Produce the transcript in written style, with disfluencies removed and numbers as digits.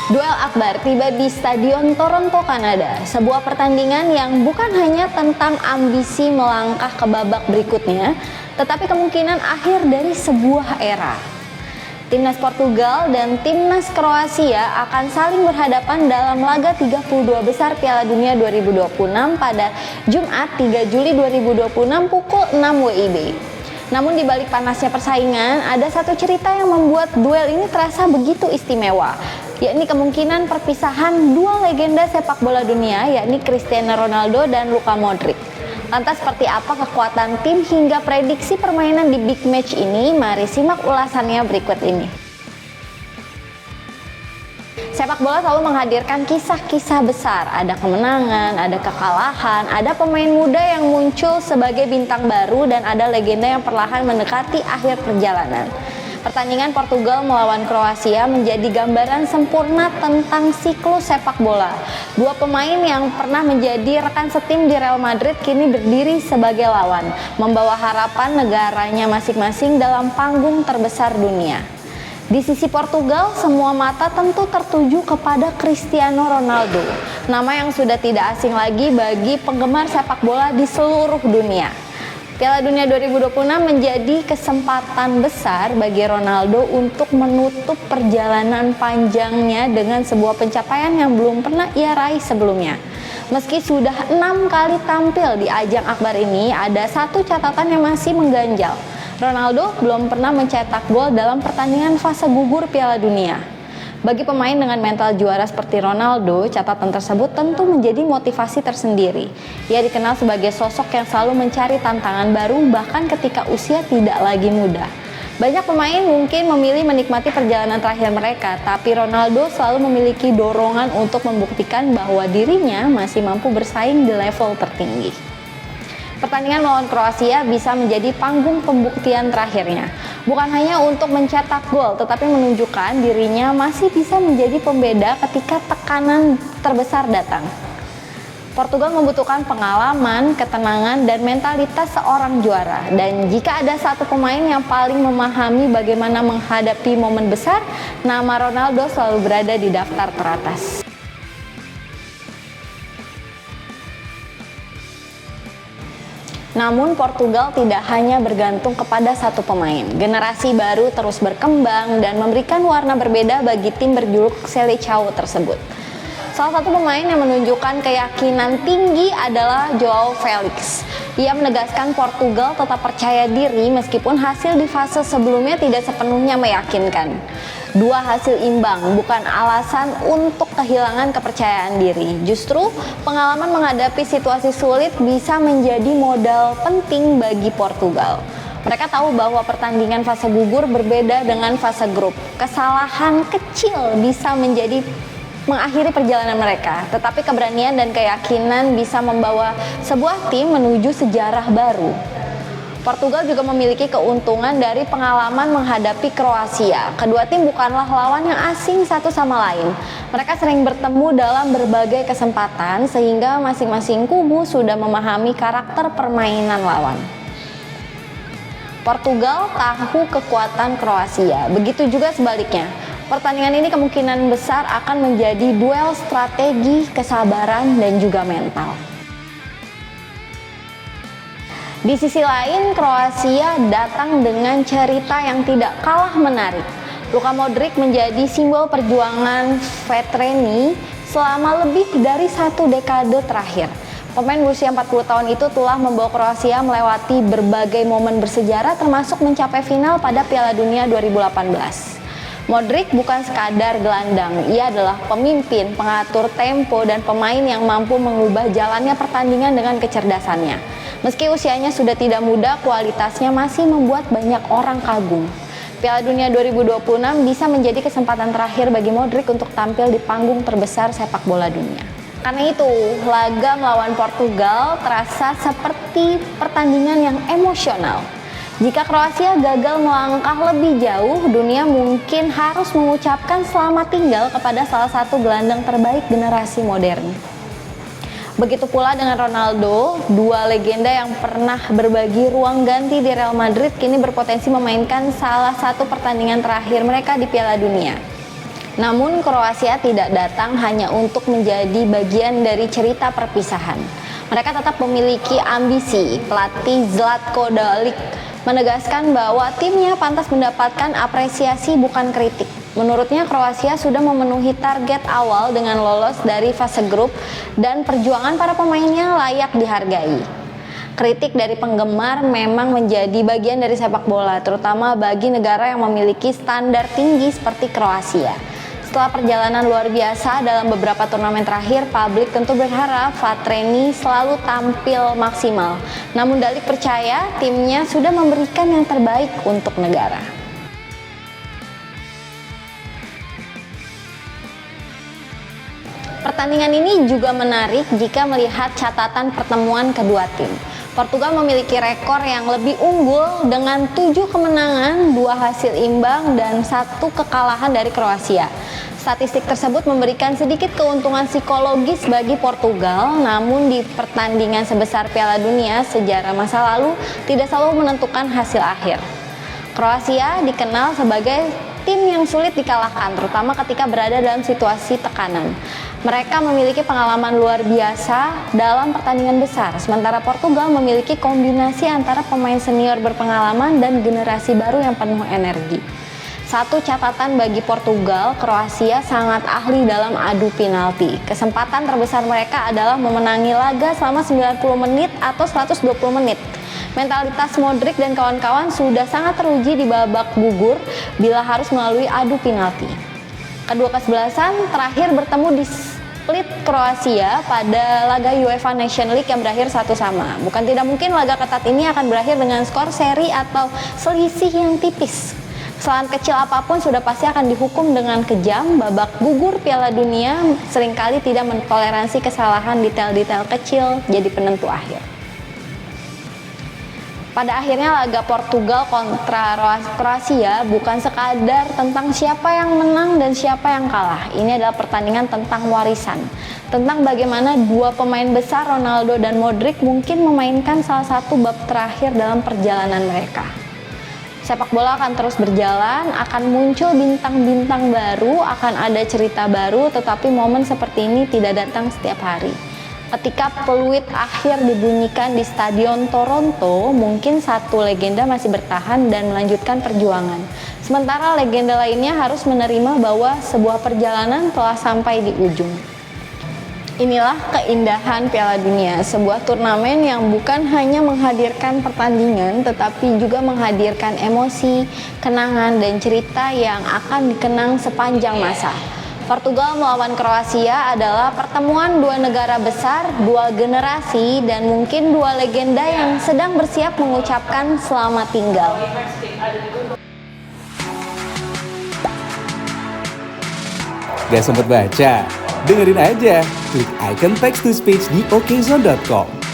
Duel akbar tiba di Stadion Toronto, Kanada. Sebuah pertandingan yang bukan hanya tentang ambisi melangkah ke babak berikutnya, tetapi kemungkinan akhir dari sebuah era. Timnas Portugal dan Timnas Kroasia akan saling berhadapan dalam laga 32 besar Piala Dunia 2026 pada Jumat 3 Juli 2026 pukul 6 WIB. Namun di balik panasnya persaingan, ada satu cerita yang membuat duel ini terasa begitu istimewa, yakni kemungkinan perpisahan dua legenda sepak bola dunia, yakni Cristiano Ronaldo dan Luka Modric. Lantas seperti apa kekuatan tim hingga prediksi permainan di big match ini? Mari simak ulasannya berikut ini. Sepak bola selalu menghadirkan kisah-kisah besar, ada kemenangan, ada kekalahan, ada pemain muda yang muncul sebagai bintang baru, dan ada legenda yang perlahan mendekati akhir perjalanan. Pertandingan Portugal melawan Kroasia menjadi gambaran sempurna tentang siklus sepak bola. Dua pemain yang pernah menjadi rekan setim di Real Madrid kini berdiri sebagai lawan, membawa harapan negaranya masing-masing dalam panggung terbesar dunia. Di sisi Portugal, semua mata tentu tertuju kepada Cristiano Ronaldo, nama yang sudah tidak asing lagi bagi penggemar sepak bola di seluruh dunia. Piala Dunia 2026 menjadi kesempatan besar bagi Ronaldo untuk menutup perjalanan panjangnya dengan sebuah pencapaian yang belum pernah ia raih sebelumnya. Meski sudah 6 kali tampil di ajang akbar ini, ada satu catatan yang masih mengganjal. Ronaldo belum pernah mencetak gol dalam pertandingan fase gugur Piala Dunia. Bagi pemain dengan mental juara seperti Ronaldo, catatan tersebut tentu menjadi motivasi tersendiri. Ia dikenal sebagai sosok yang selalu mencari tantangan baru bahkan ketika usia tidak lagi muda. Banyak pemain mungkin memilih menikmati perjalanan terakhir mereka, tapi Ronaldo selalu memiliki dorongan untuk membuktikan bahwa dirinya masih mampu bersaing di level tertinggi. Pertandingan melawan Kroasia bisa menjadi panggung pembuktian terakhirnya. Bukan hanya untuk mencetak gol, tetapi menunjukkan dirinya masih bisa menjadi pembeda ketika tekanan terbesar datang. Portugal membutuhkan pengalaman, ketenangan, dan mentalitas seorang juara. Dan jika ada satu pemain yang paling memahami bagaimana menghadapi momen besar, nama Ronaldo selalu berada di daftar teratas. Namun Portugal tidak hanya bergantung kepada satu pemain. Generasi baru terus berkembang dan memberikan warna berbeda bagi tim berjuluk Seleção tersebut. Salah satu pemain yang menunjukkan keyakinan tinggi adalah João Felix. Ia menegaskan Portugal tetap percaya diri meskipun hasil di fase sebelumnya tidak sepenuhnya meyakinkan. Dua hasil imbang bukan alasan untuk kehilangan kepercayaan diri. Justru pengalaman menghadapi situasi sulit bisa menjadi modal penting bagi Portugal. Mereka tahu bahwa pertandingan fase gugur berbeda dengan fase grup. Kesalahan kecil bisa mengakhiri perjalanan mereka, tetapi keberanian dan keyakinan bisa membawa sebuah tim menuju sejarah baru. Portugal juga memiliki keuntungan dari pengalaman menghadapi Kroasia. Kedua tim bukanlah lawan yang asing satu sama lain. Mereka sering bertemu dalam berbagai kesempatan sehingga masing-masing kubu sudah memahami karakter permainan lawan. Portugal tahu kekuatan Kroasia, begitu juga sebaliknya. Pertandingan ini kemungkinan besar akan menjadi duel strategi, kesabaran, dan juga mental. Di sisi lain, Kroasia datang dengan cerita yang tidak kalah menarik. Luka Modric menjadi simbol perjuangan Vetreni selama lebih dari satu dekade terakhir. Pemain berusia 40 tahun itu telah membawa Kroasia melewati berbagai momen bersejarah termasuk mencapai final pada Piala Dunia 2018. Modric bukan sekadar gelandang, ia adalah pemimpin, pengatur tempo, dan pemain yang mampu mengubah jalannya pertandingan dengan kecerdasannya. Meski usianya sudah tidak muda, kualitasnya masih membuat banyak orang kagum. Piala Dunia 2026 bisa menjadi kesempatan terakhir bagi Modric untuk tampil di panggung terbesar sepak bola dunia. Karena itu, laga melawan Portugal terasa seperti pertandingan yang emosional. Jika Kroasia gagal melangkah lebih jauh, dunia mungkin harus mengucapkan selamat tinggal kepada salah satu gelandang terbaik generasi modern. Begitu pula dengan Ronaldo, dua legenda yang pernah berbagi ruang ganti di Real Madrid kini berpotensi memainkan salah satu pertandingan terakhir mereka di Piala Dunia. Namun Kroasia tidak datang hanya untuk menjadi bagian dari cerita perpisahan. Mereka tetap memiliki ambisi. Pelatih Zlatko Dalic menegaskan bahwa timnya pantas mendapatkan apresiasi bukan kritik. Menurutnya Kroasia sudah memenuhi target awal dengan lolos dari fase grup dan perjuangan para pemainnya layak dihargai. Kritik dari penggemar memang menjadi bagian dari sepak bola, terutama bagi negara yang memiliki standar tinggi seperti Kroasia. Setelah perjalanan luar biasa dalam beberapa turnamen terakhir, publik tentu berharap Vatreni selalu tampil maksimal. Namun Dalic percaya timnya sudah memberikan yang terbaik untuk negara. Pertandingan ini juga menarik jika melihat catatan pertemuan kedua tim. Portugal memiliki rekor yang lebih unggul dengan 7 kemenangan, 2 hasil imbang, dan 1 kekalahan dari Kroasia. Statistik tersebut memberikan sedikit keuntungan psikologis bagi Portugal, namun di pertandingan sebesar Piala Dunia sejarah masa lalu tidak selalu menentukan hasil akhir. Kroasia dikenal sebagai tim yang sulit dikalahkan, terutama ketika berada dalam situasi tekanan. Mereka memiliki pengalaman luar biasa dalam pertandingan besar, sementara Portugal memiliki kombinasi antara pemain senior berpengalaman dan generasi baru yang penuh energi. Satu catatan bagi Portugal, Kroasia sangat ahli dalam adu penalti. Kesempatan terbesar mereka adalah memenangi laga selama 90 menit atau 120 menit. Mentalitas Modric dan kawan-kawan sudah sangat teruji di babak gugur bila harus melalui adu penalti. Kedua kesebelasan terakhir bertemu di split Kroasia pada laga UEFA Nation League yang berakhir 1-1. Bukan tidak mungkin laga ketat ini akan berakhir dengan skor seri atau selisih yang tipis. Kesalahan kecil apapun sudah pasti akan dihukum dengan kejam. Babak gugur Piala Dunia seringkali tidak mentoleransi kesalahan detail-detail kecil jadi penentu akhir. Pada akhirnya laga Portugal kontra Kroasia bukan sekadar tentang siapa yang menang dan siapa yang kalah. Ini adalah pertandingan tentang warisan, tentang bagaimana dua pemain besar Ronaldo dan Modric mungkin memainkan salah satu bab terakhir dalam perjalanan mereka. Sepak bola akan terus berjalan, akan muncul bintang-bintang baru, akan ada cerita baru, tetapi momen seperti ini tidak datang setiap hari. Ketika peluit akhir dibunyikan di Stadion Toronto, mungkin satu legenda masih bertahan dan melanjutkan perjuangan. Sementara legenda lainnya harus menerima bahwa sebuah perjalanan telah sampai di ujung. Inilah keindahan Piala Dunia, sebuah turnamen yang bukan hanya menghadirkan pertandingan, tetapi juga menghadirkan emosi, kenangan, dan cerita yang akan dikenang sepanjang masa. Portugal melawan Kroasia adalah pertemuan dua negara besar, dua generasi, dan mungkin dua legenda yang sedang bersiap mengucapkan selamat tinggal. Gak sempet baca? Dengerin aja, klik icon text to speech di okezone.com.